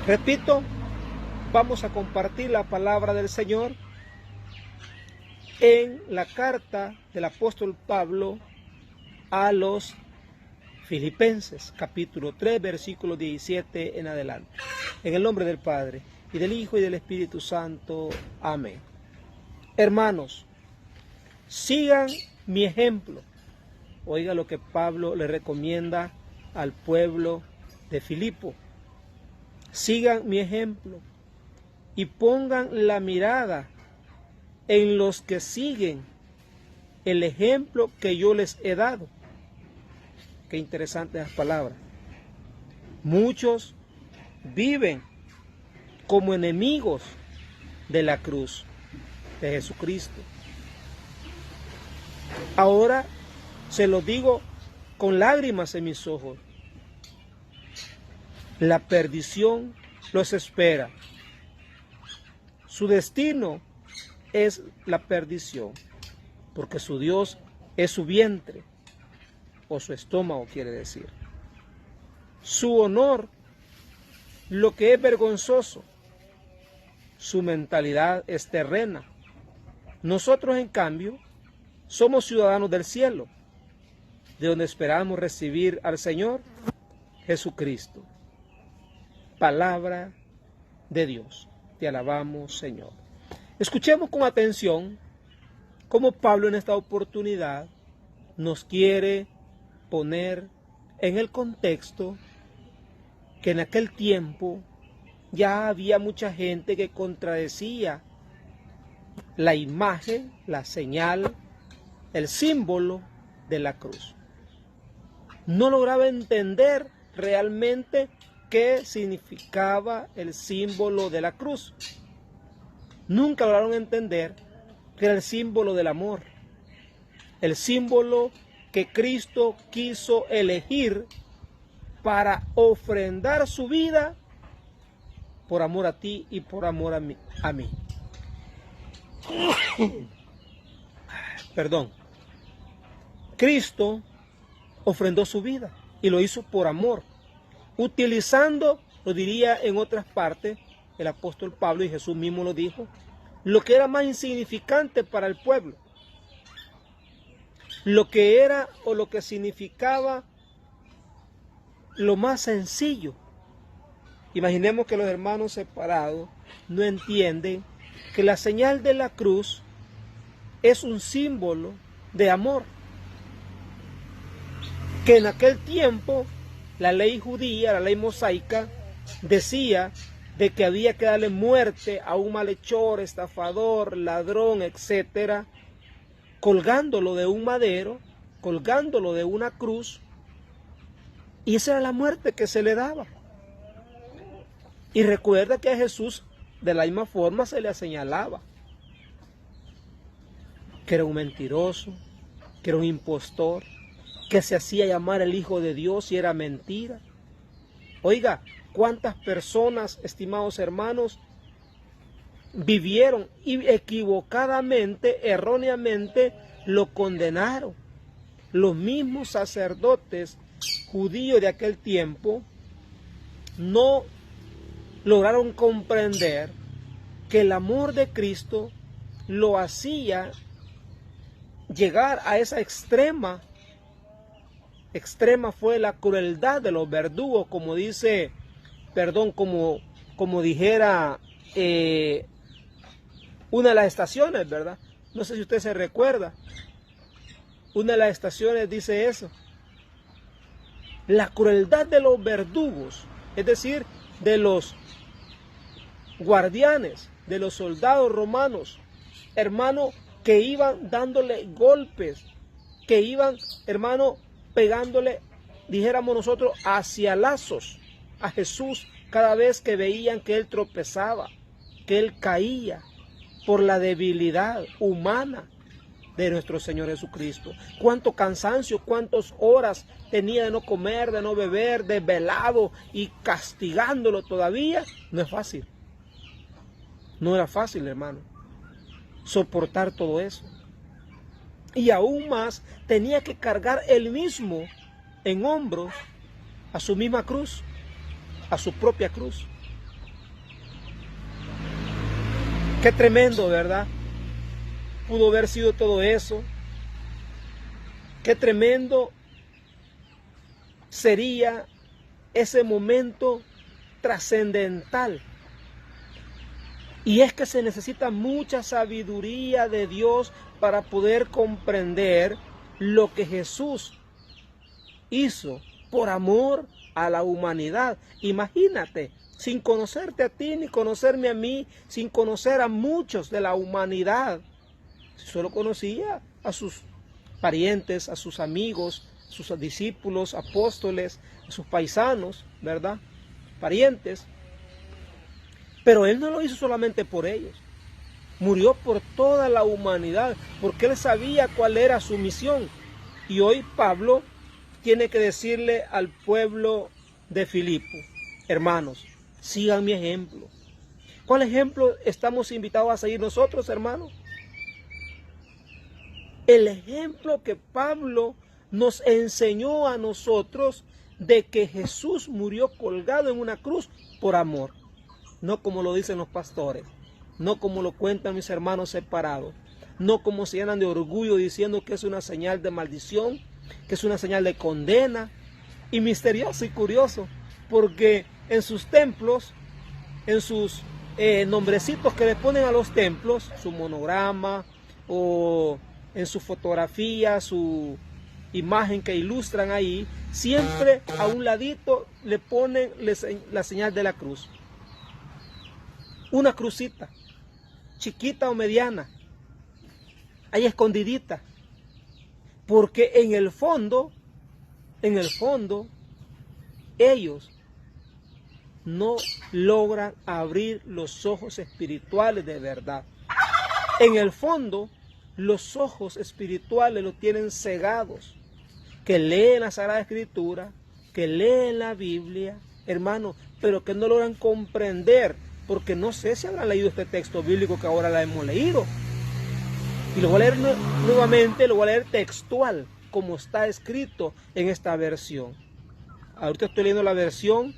Repito, vamos a compartir la palabra del Señor en la carta del apóstol Pablo a los Filipenses, capítulo 3, versículo 17 en adelante. En el nombre del Padre, y del Hijo, y del Espíritu Santo. Amén. Hermanos, sigan mi ejemplo. Oiga lo que Pablo le recomienda al pueblo de Filipo. Sigan mi ejemplo y pongan la mirada en los que siguen el ejemplo que yo les he dado. Qué interesantes las palabras. Muchos viven como enemigos de la cruz de Jesucristo. Ahora se lo digo con lágrimas en mis ojos. La perdición los espera. Su destino es la perdición, porque su Dios es su vientre, o su estómago quiere decir. Su honor, lo que es vergonzoso. Su mentalidad es terrena. Nosotros, en cambio, somos ciudadanos del cielo, de donde esperamos recibir al Señor Jesucristo. Palabra de Dios. Te alabamos, Señor. Escuchemos con atención cómo Pablo en esta oportunidad nos quiere poner en el contexto que en aquel tiempo ya había mucha gente que contradecía la imagen, la señal, el símbolo de la cruz. No lograba entender realmente qué significaba el símbolo de la cruz. Nunca lograron entender que era el símbolo del amor, el símbolo que Cristo quiso elegir para ofrendar su vida por amor a ti y por amor a mí. Perdón. Cristo ofrendó su vida y lo hizo por amor, utilizando, lo diría en otras partes, el apóstol Pablo, y Jesús mismo lo dijo, lo que era más insignificante para el pueblo, lo que era o lo que significaba lo más sencillo. Imaginemos que los hermanos separados no entienden que la señal de la cruz es un símbolo de amor, que en aquel tiempo la ley judía, la ley mosaica, decía de que había que darle muerte a un malhechor, estafador, ladrón, etcétera, colgándolo de un madero, colgándolo de una cruz, y esa era la muerte que se le daba. Y recuerda que a Jesús de la misma forma se le señalaba que era un mentiroso, que era un impostor, que se hacía llamar el Hijo de Dios y era mentira. Oiga, cuántas personas, estimados hermanos, vivieron y equivocadamente, erróneamente, lo condenaron. Los mismos sacerdotes judíos de aquel tiempo no lograron comprender que el amor de Cristo lo hacía llegar a esa extrema fue la crueldad de los verdugos, como dice, como dijera una de las estaciones, ¿verdad? No sé si usted se recuerda. Una de las estaciones dice eso. La crueldad de los verdugos, es decir, de los guardianes, de los soldados romanos, hermano, que iban dándole golpes, que iban, hermano, pegándole, dijéramos nosotros, hacia lazos a Jesús cada vez que veían que él tropezaba, que él caía por la debilidad humana de nuestro Señor Jesucristo. Cuánto cansancio, cuántas horas tenía de no comer, de no beber, desvelado y castigándolo todavía. No es fácil. No era fácil, hermano, soportar todo eso. Y aún más, tenía que cargar él mismo en hombros a su misma cruz, a su propia cruz. Qué tremendo, ¿verdad? Pudo haber sido todo eso. Qué tremendo sería ese momento trascendental. Y es que se necesita mucha sabiduría de Dios para poder comprender lo que Jesús hizo por amor a la humanidad. Imagínate, sin conocerte a ti ni conocerme a mí, sin conocer a muchos de la humanidad. Solo conocía a sus parientes, a sus amigos, a sus discípulos, apóstoles, a sus paisanos, ¿verdad? Parientes. Pero Él no lo hizo solamente por ellos. Murió por toda la humanidad, porque Él sabía cuál era su misión. Y hoy Pablo tiene que decirle al pueblo de Filipo: hermanos, sigan mi ejemplo. ¿Cuál ejemplo estamos invitados a seguir nosotros, hermanos? El ejemplo que Pablo nos enseñó a nosotros de que Jesús murió colgado en una cruz por amor. No como lo dicen los pastores, no como lo cuentan mis hermanos separados, no como se llenan de orgullo diciendo que es una señal de maldición, que es una señal de condena. Y misterioso y curioso, porque en sus templos, en sus nombrecitos que le ponen a los templos, su monograma o en su fotografía, su imagen que ilustran ahí, siempre a un ladito le ponen la señal de la cruz. Una crucita, chiquita o mediana, ahí escondidita, porque en el fondo, ellos no logran abrir los ojos espirituales de verdad. En el fondo, los ojos espirituales los tienen cegados, que leen la Sagrada Escritura, que leen la Biblia, hermano, pero que no logran comprender, porque no sé si habrán leído este texto bíblico que ahora la hemos leído. Y lo voy a leer nuevamente, lo voy a leer textual, como está escrito en esta versión. Ahorita estoy leyendo la versión,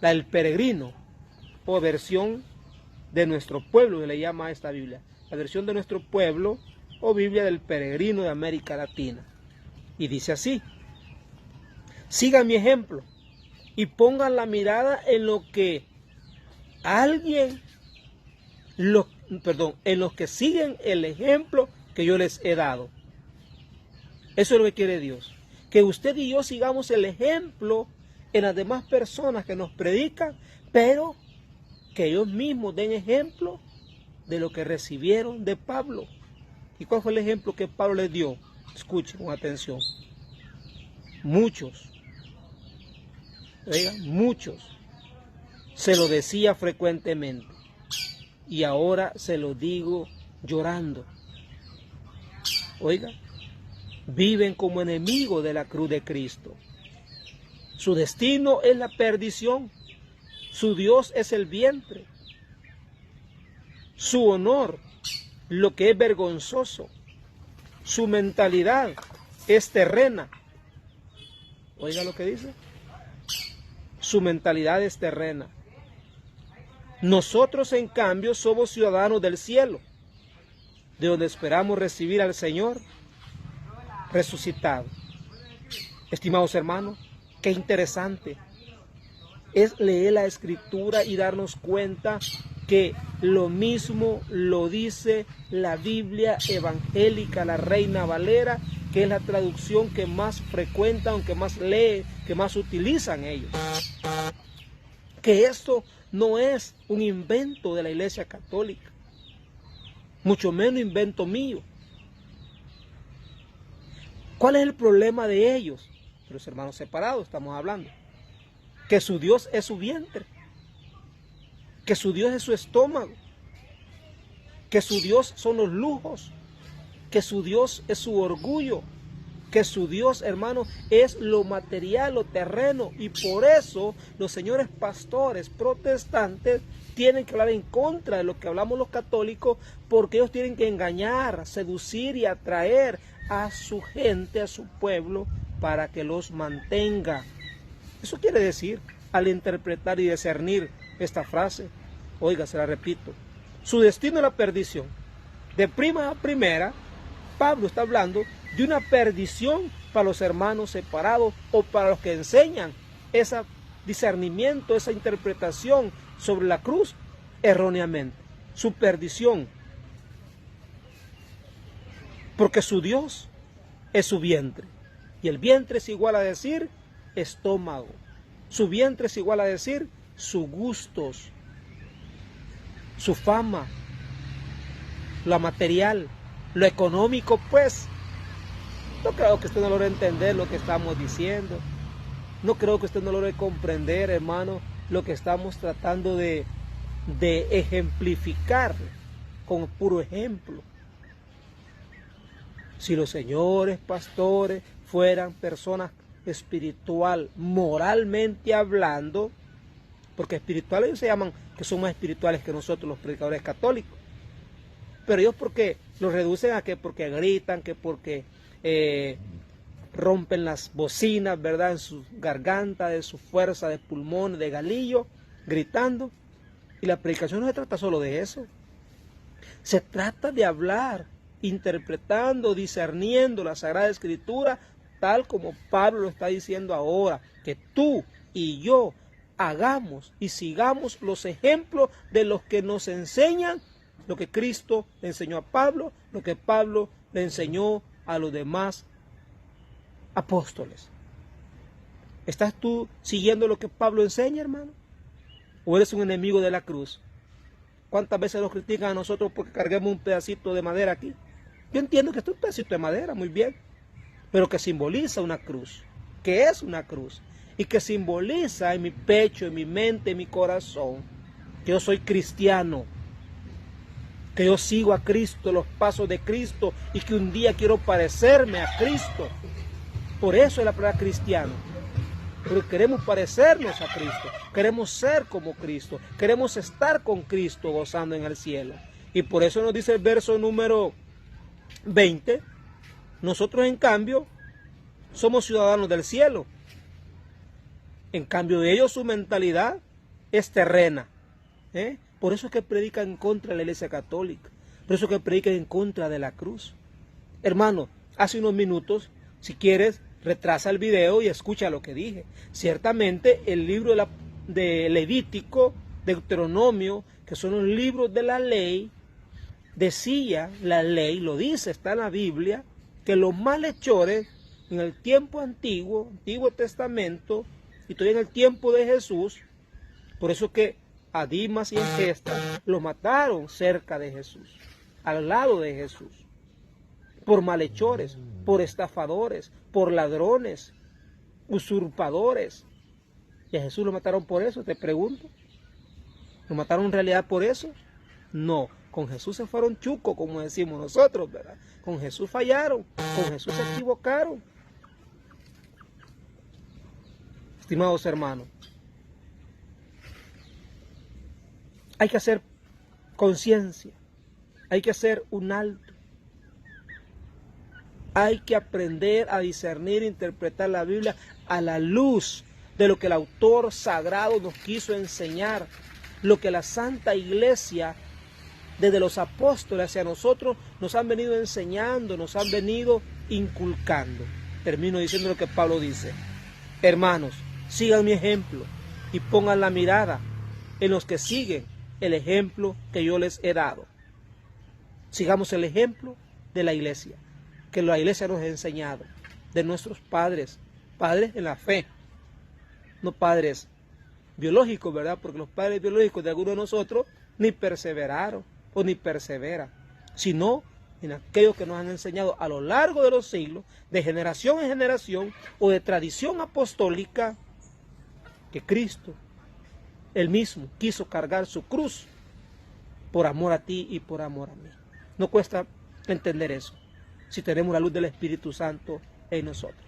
la del Peregrino, o versión de nuestro pueblo, que le llama a esta Biblia. La versión de nuestro pueblo, o Biblia del Peregrino de América Latina. Y dice así: sigan mi ejemplo y pongan la mirada en lo que en los que siguen el ejemplo que yo les he dado. Eso es lo que quiere Dios, que usted y yo sigamos el ejemplo en las demás personas que nos predican, pero que ellos mismos den ejemplo de lo que recibieron de Pablo. ¿Y cuál fue el ejemplo que Pablo les dio? Escuchen con atención. Muchos se lo decía frecuentemente, y ahora se lo digo llorando. Oiga, viven como enemigos de la cruz de Cristo. Su destino es la perdición. Su Dios es el vientre. Su honor, lo que es vergonzoso. Su mentalidad es terrena. Oiga lo que dice. Su mentalidad es terrena. Nosotros, en cambio, somos ciudadanos del cielo, de donde esperamos recibir al Señor resucitado. Estimados hermanos, qué interesante es leer la Escritura y darnos cuenta que lo mismo lo dice la Biblia evangélica, la Reina Valera, que es la traducción que más frecuentan, que más leen, que más utilizan ellos. Que esto no es un invento de la Iglesia Católica, mucho menos invento mío. ¿Cuál es el problema de ellos? Los hermanos separados estamos hablando. Que su Dios es su vientre, que su Dios es su estómago, que su Dios son los lujos, que su Dios es su orgullo, que su Dios, hermano, es lo material, lo terreno. Y por eso los señores pastores protestantes tienen que hablar en contra de lo que hablamos los católicos, porque ellos tienen que engañar, seducir y atraer a su gente, a su pueblo, para que los mantenga. Eso quiere decir, al interpretar y discernir esta frase, oiga, se la repito, Su destino es la perdición. De prima a primera, Pablo está hablando de una perdición para los hermanos separados o para los que enseñan ese discernimiento, esa interpretación sobre la cruz erróneamente. Su perdición. Porque su Dios es su vientre. Y el vientre es igual a decir estómago. Su vientre es igual a decir sus gustos, su fama, lo material, lo económico, pues. No creo que usted no logre entender lo que estamos diciendo. No creo que usted no logre comprender, hermano, lo que estamos tratando de ejemplificar con puro ejemplo. Si los señores pastores fueran personas espiritual, moralmente hablando, porque espirituales ellos se llaman que son más espirituales que nosotros los predicadores católicos, pero ellos porque los reducen a que porque gritan, que porque rompen las bocinas, ¿verdad?, en su garganta, de su fuerza de pulmón, de galillo, gritando. Y la predicación no se trata solo de eso, se trata de hablar, interpretando, discerniendo la Sagrada Escritura, tal como Pablo lo está diciendo ahora, que tú y yo hagamos y sigamos los ejemplos de los que nos enseñan lo que Cristo le enseñó a Pablo, lo que Pablo le enseñó a los demás apóstoles. ¿Estás tú siguiendo lo que Pablo enseña, hermano? ¿O eres un enemigo de la cruz? ¿Cuántas veces nos critican a nosotros porque carguemos un pedacito de madera aquí? Yo entiendo que esto es un pedacito de madera, muy bien, pero que simboliza una cruz, que es una cruz, y que simboliza en mi pecho, en mi mente, en mi corazón, que yo soy cristiano, que yo sigo a Cristo, los pasos de Cristo, y que un día quiero parecerme a Cristo. Por eso es la palabra cristiano, porque queremos parecernos a Cristo, queremos ser como Cristo, queremos estar con Cristo gozando en el cielo. Y por eso nos dice el verso número 20, nosotros en cambio somos ciudadanos del cielo. En cambio de ellos su mentalidad es terrena. Por eso es que predican en contra de la Iglesia Católica, por eso es que predican en contra de la cruz. Hermano, hace unos minutos, si quieres, retrasa el video y escucha lo que dije. Ciertamente el libro de Levítico, Deuteronomio, que son los libros de la ley, decía, la ley lo dice, está en la Biblia, que los malhechores en el tiempo antiguo, Antiguo Testamento, y todavía en el tiempo de Jesús, por eso que a Dimas y a Gestas los mataron cerca de Jesús, al lado de Jesús, por malhechores, por estafadores, por ladrones, usurpadores. ¿Y a Jesús lo mataron por eso? Te pregunto. ¿Lo mataron en realidad por eso? No, con Jesús se fueron chucos, como decimos nosotros, ¿verdad? Con Jesús fallaron, con Jesús se equivocaron. Estimados hermanos, hay que hacer conciencia, hay que hacer un alto, hay que aprender a discernir e interpretar la Biblia a la luz de lo que el autor sagrado nos quiso enseñar, lo que la Santa Iglesia desde los apóstoles hacia nosotros nos han venido enseñando, nos han venido inculcando. Termino diciendo lo que Pablo dice: hermanos, sigan mi ejemplo y pongan la mirada en los que siguen el ejemplo que yo les he dado. Sigamos el ejemplo de la iglesia, que la iglesia nos ha enseñado, de nuestros padres, padres en la fe, no padres biológicos, ¿verdad? Porque los padres biológicos de algunos de nosotros ni perseveraron o ni perseveran, sino en aquellos que nos han enseñado a lo largo de los siglos, de generación en generación o de tradición apostólica, que Cristo, Él mismo, quiso cargar su cruz por amor a ti y por amor a mí. No cuesta entender eso, si tenemos la luz del Espíritu Santo en nosotros.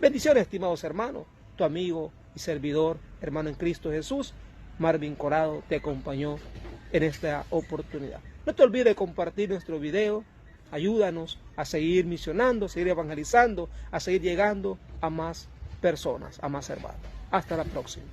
Bendiciones, estimados hermanos. Tu amigo y servidor, hermano en Cristo Jesús, Marvin Corado, te acompañó en esta oportunidad. No te olvides de compartir nuestro video. Ayúdanos a seguir misionando, a seguir evangelizando, a seguir llegando a más personas, a más hermanos. Hasta la próxima.